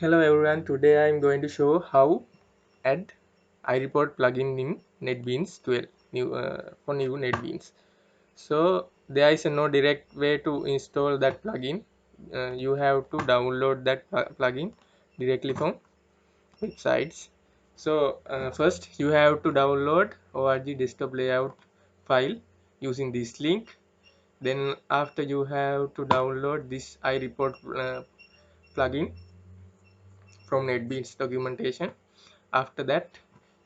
Hello everyone, today I am going to show how add iReport plugin in NetBeans 12 for new NetBeans. So there is no direct way to install that plugin. You have to download that plugin directly from websites. So first you have to download org.jdesktop.layout file using this link. Then after you have to download this iReport plugin from NetBeans documentation. After that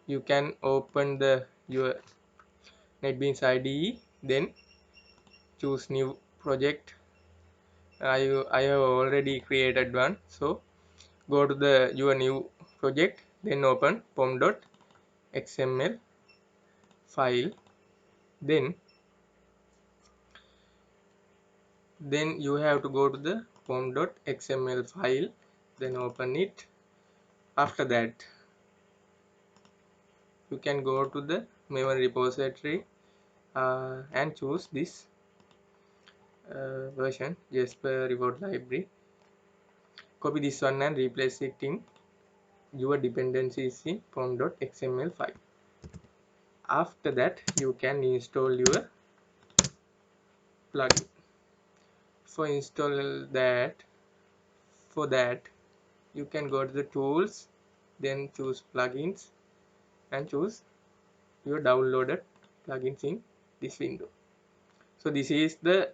you can open your NetBeans IDE, then choose new project. I have already created one, so go to your new project, then open pom.xml file, then you have to go to the pom.xml file, then open it. After that you can go to the Maven repository and choose this version jasper reward library. Copy this one and replace it in your dependencies in pom.xml file. After that you can install your plugin. For install that, for that you can go to the tools, then choose plugins and choose your downloaded plugins in this window. So this is the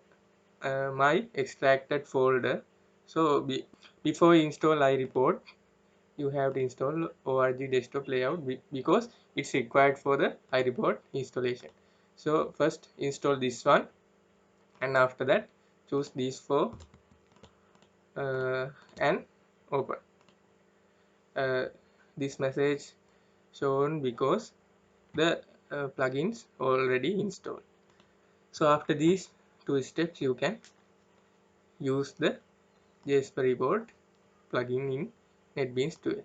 my extracted folder. So before install iReport, you have to install org desktop layout because it's required for the iReport installation. So first install this one, and after that choose these four and open. This message shown because the plugins already installed. So after these two steps you can use the jasper report plugin in NetBeans 12.